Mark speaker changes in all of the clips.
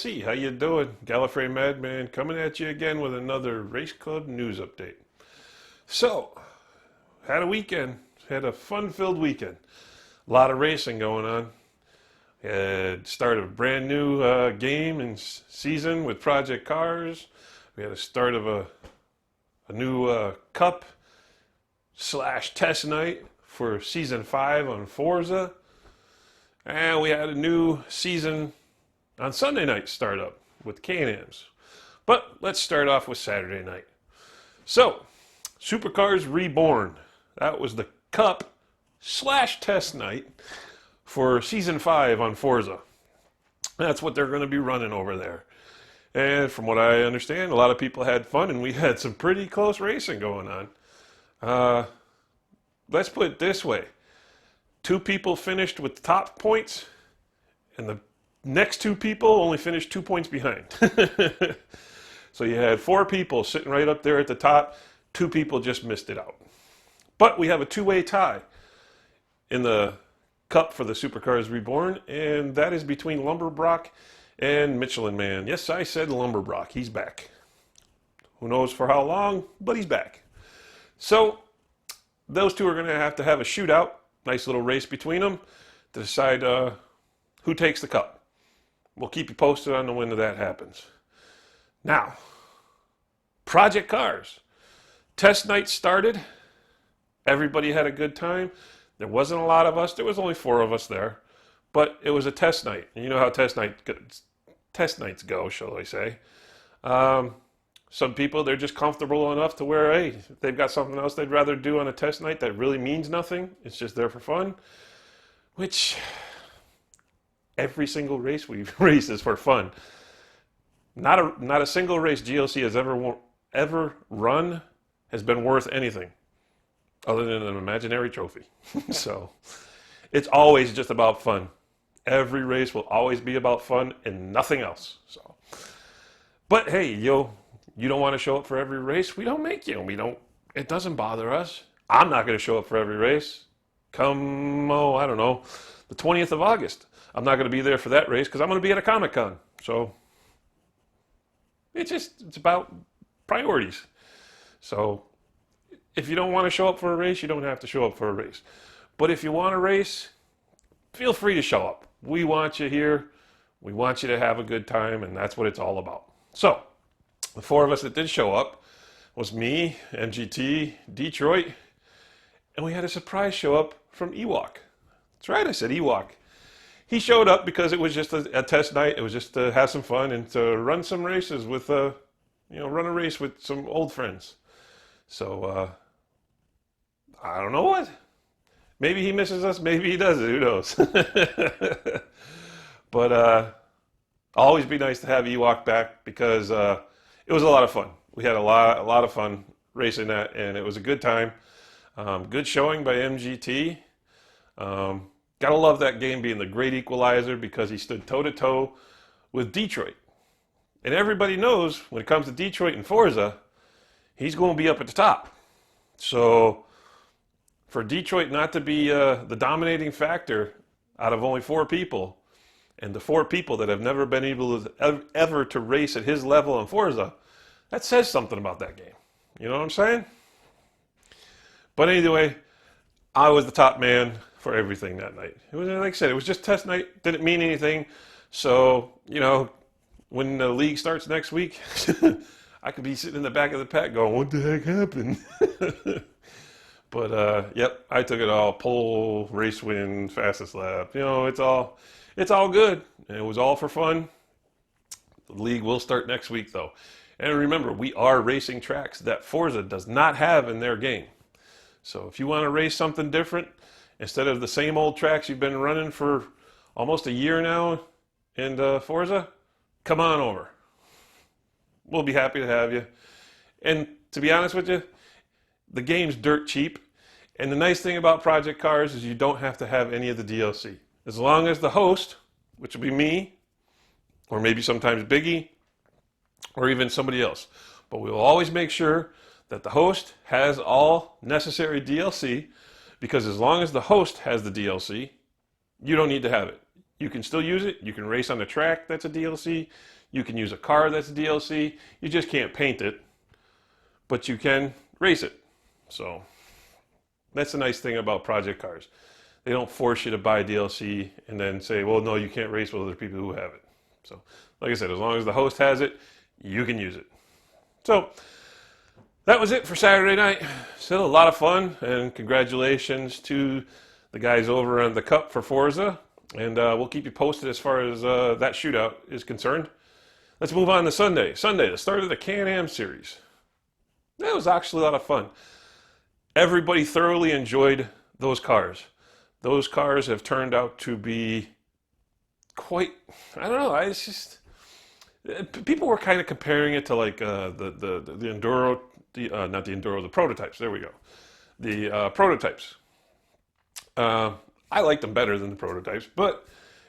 Speaker 1: DLC. How you doing? Gallifrey Madman coming at you again with another Race Club news update. So, had a weekend. Had a fun-filled weekend. A lot of racing going on. Had started a brand new game and season with Project Cars. We had a start of a new cup / test night for season 5 on Forza. And we had a new season on Sunday night startup with Can-Ams. But let's start off with Saturday night. So, Supercars Reborn. That was the cup / test night for season 5 on Forza. That's what they're going to be running over there. And from what I understand, a lot of people had fun, and we had some pretty close racing going on. Let's put it this way. 2 people finished with the top points, and the next 2 people only finished 2 points behind. So you had 4 people sitting right up there at the top. 2 people just missed it out. But we have a 2-way tie in the Cup for the Supercars Reborn, and that is between Lumberbrock and Michelin Man. Yes, I said Lumberbrock. He's back. Who knows for how long, but he's back. So those 2 are going to have a shootout. Nice little race between them to decide who takes the cup. We'll keep you posted on when that happens. Now, Project Cars. Test night started. Everybody had a good time. There wasn't a lot of us. There was only 4 of us there. But it was a test night. And you know how test nights go, shall I say. Some people, they're just comfortable enough to where, hey, if they've got something else they'd rather do on a test night that really means nothing. It's just there for fun. Which, every single race we've raced is for fun. Not a single race GLC has ever run has been worth anything other than an imaginary trophy. So, it's always just about fun. Every race will always be about fun and nothing else. So, but hey, you don't want to show up for every race? We don't make you. It doesn't bother us. I'm not going to show up for every race. Come, I don't know, the 20th of August. I'm not going to be there for that race because I'm going to be at a Comic-Con. So, it's about priorities. So, if you don't want to show up for a race, you don't have to show up for a race. But if you want to race, feel free to show up. We want you here. We want you to have a good time, and that's what it's all about. So, the 4 of us that did show up was me, MGT, Detroit, and we had a surprise show up from Ewok. That's right, I said Ewok. He showed up because it was just a test night. It was just to have some fun and to run some races with, run a race with some old friends. So, I don't know what. Maybe he misses us, maybe he doesn't, who knows. But always be nice to have Ewok back because it was a lot of fun. We had a lot of fun racing that, and it was a good time. Good showing by MGT. Gotta love that game being the great equalizer because he stood toe-to-toe with Detroit. And everybody knows when it comes to Detroit and Forza, he's going to be up at the top. So for Detroit not to be the dominating factor out of only 4 people, and the 4 people that have never been able to ever to race at his level in Forza, that says something about that game. You know what I'm saying? But anyway, I was the top man for everything that night. It was, like I said, it was just test night. Didn't mean anything. So, when the league starts next week, I could be sitting in the back of the pack going, what the heck happened? But, yep, I took it all. Pole, race win, fastest lap. It's all good. And it was all for fun. The league will start next week, though. And remember, we are racing tracks that Forza does not have in their game. So if you want to race something different, instead of the same old tracks you've been running for almost a year now in Forza, come on over. We'll be happy to have you. And to be honest with you, the game's dirt cheap. And the nice thing about Project Cars is you don't have to have any of the DLC. As long as the host, which will be me, or maybe sometimes Biggie, or even somebody else. But we will always make sure that the host has all necessary DLC, because as long as the host has the DLC, you don't need to have it. You can still use it. You can race on the track, that's a DLC. You can use a car, that's a DLC. You just can't paint it, but you can race it. So that's the nice thing about Project Cars. They don't force you to buy DLC and then say, well, no, you can't race with other people who have it. So like I said, as long as the host has it, you can use it. So that was it for Saturday night. Still a lot of fun, and congratulations to the guys over on the Cup for Forza. And we'll keep you posted as far as that shootout is concerned. Let's move on to Sunday. Sunday, the start of the Can-Am series. That was actually a lot of fun. Everybody thoroughly enjoyed those cars. Those cars have turned out to be quite, I don't know, it's just, people were kind of comparing it to like the Enduro, not the Enduro, the prototypes. There we go. The prototypes. I liked them better than the prototypes, but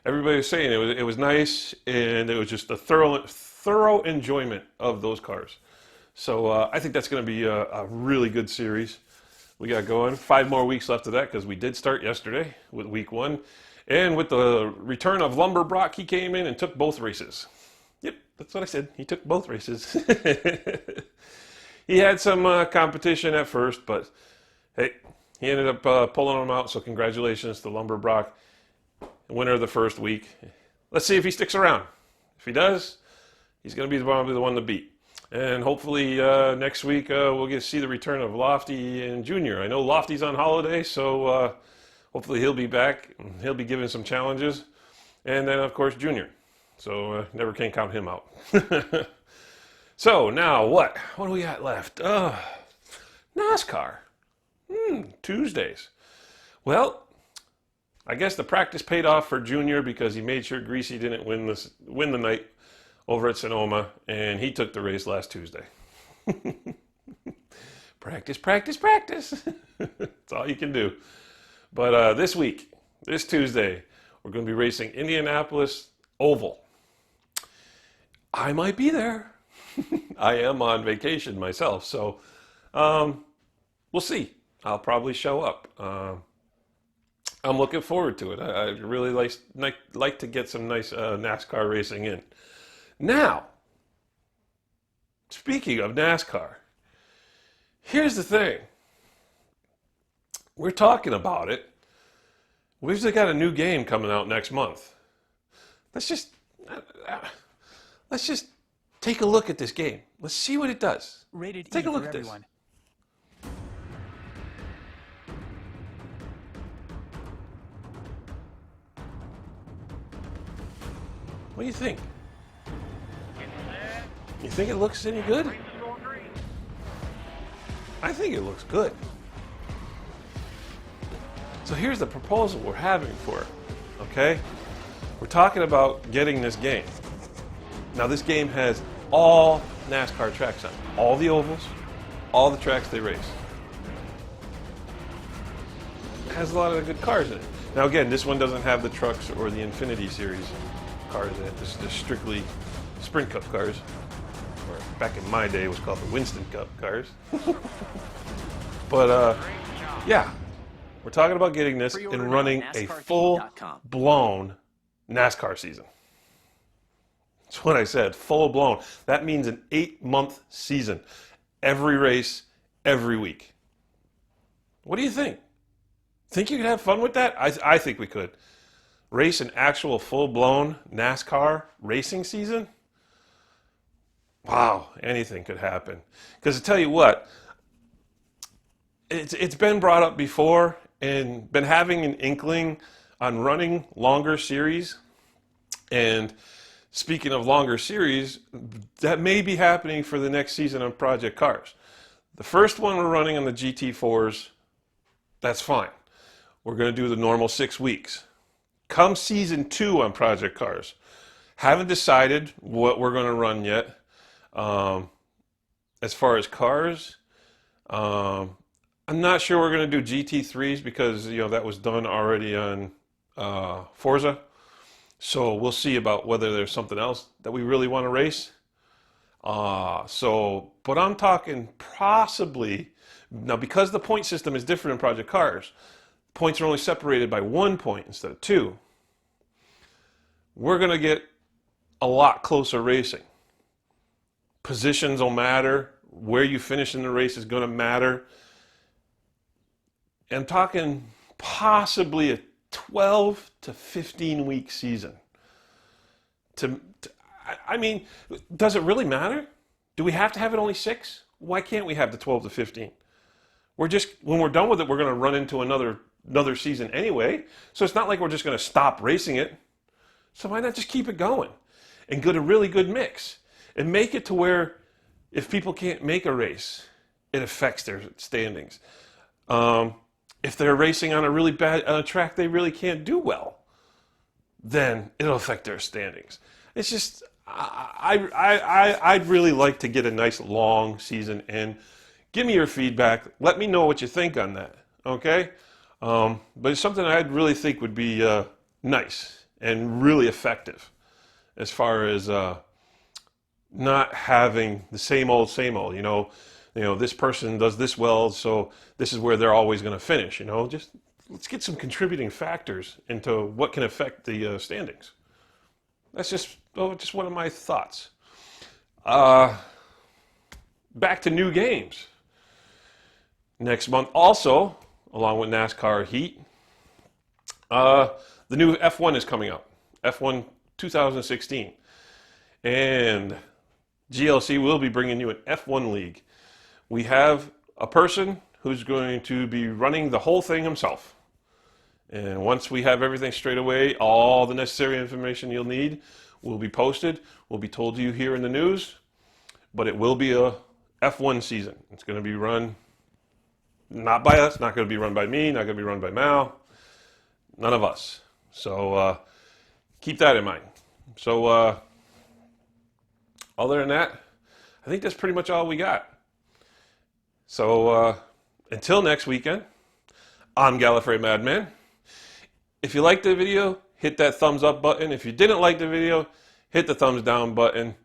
Speaker 1: everybody was saying it was nice, and it was just a thorough enjoyment of those cars. So I think that's going to be a really good series we got going. 5 more weeks left of that, because we did start yesterday with week 1. And with the return of Lumberbrock, he came in and took both races. Yep, that's what I said. He took both races. He had some competition at first, but hey, he ended up pulling them out. So congratulations to Lumberbrock, winner of the first week. Let's see if he sticks around. If he does, he's going to be probably the one to beat. And hopefully next week we'll get to see the return of Lofty and Junior. I know Lofty's on holiday, so hopefully he'll be back. He'll be giving some challenges. And then, of course, Junior. So never can count him out. So now what? What do we got left? NASCAR. Tuesdays. Well, I guess the practice paid off for Junior, because he made sure Greasy didn't win the night over at Sonoma, and he took the race last Tuesday. Practice, practice, practice. That's all you can do. But this week, this Tuesday, we're going to be racing Indianapolis Oval. I might be there. I am on vacation myself, so we'll see. I'll probably show up. I'm looking forward to it. I really like to get some nice NASCAR racing in. Now, speaking of NASCAR, here's the thing. We're talking about it. We've just got a new game coming out next month. Let's just take a look at this game. Let's see what it does.
Speaker 2: Rated
Speaker 1: Take
Speaker 2: E
Speaker 1: a look
Speaker 2: for
Speaker 1: at this.
Speaker 2: everyone.
Speaker 1: What do you think? You think it looks any good? I think it looks good. So here's the proposal we're having for it, okay? We're talking about getting this game. Now this game has all NASCAR tracks on it. All the ovals, all the tracks they race. It has a lot of good cars in it. Now again, this one doesn't have the trucks or the Infinity Series cars in it. This is just strictly Sprint Cup cars. Or back in my day, it was called the Winston Cup cars. But yeah, we're talking about getting this and running a full-blown NASCAR season. That's what I said, full-blown. That means an 8-month season. Every race, every week. What do you think? Think you could have fun with that? I think we could. Race an actual full-blown NASCAR racing season? Wow, anything could happen. Because to tell you what, it's been brought up before, and been having an inkling on running longer series. And speaking of longer series, that may be happening for the next season on Project Cars. The first one we're running on the GT4s, that's fine. We're going to do the normal 6 weeks. Come season 2 on Project Cars, haven't decided what we're going to run yet. As far as cars, I'm not sure we're going to do GT3s, because that was done already on Forza. So we'll see about whether there's something else that we really want to race. But I'm talking possibly, now because the point system is different in Project Cars, points are only separated by 1 point instead of 2. we're going to get a lot closer racing. Positions will matter. Where you finish in the race is going to matter. I'm talking possibly a 12 to 15 week season. I mean, does it really matter? Do we have to have it only 6? Why can't we have the 12 to 15? When we're done with it, we're going to run into another season anyway. So it's not like we're just going to stop racing it. So why not just keep it going and get a really good mix and make it to where if people can't make a race, it affects their standings. If they're racing on a really bad track they really can't do well, then it'll affect their standings. It's just, I'd really like to get a nice long season in. Give me your feedback. Let me know what you think on that, okay? But it's something I'd really think would be nice and really effective as far as not having the same old, you know, this person does this well, so this is where they're always going to finish, you know. Just let's get some contributing factors into what can affect the standings. That's just one of my thoughts. Back to new games. Next month also, along with NASCAR Heat, the new F1 is coming up. F1 2016. And GLC will be bringing you an F1 league. We have a person who's going to be running the whole thing himself. And once we have everything straight away, all the necessary information you'll need will be posted, will be told to you here in the news. But it will be a F1 season. It's going to be run not by us, not going to be run by me, not going to be run by Mal, none of us. So keep that in mind. So other than that, I think that's pretty much all we got. So until next weekend, I'm Gallifrey Madman. If you liked the video, hit that thumbs up button. If you didn't like the video, hit the thumbs down button.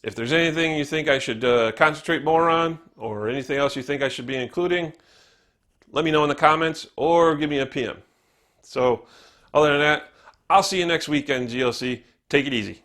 Speaker 1: If there's anything you think I should concentrate more on, or anything else you think I should be including, let me know in the comments or give me a PM. So other than that, I'll see you next weekend, GLC. Take it easy.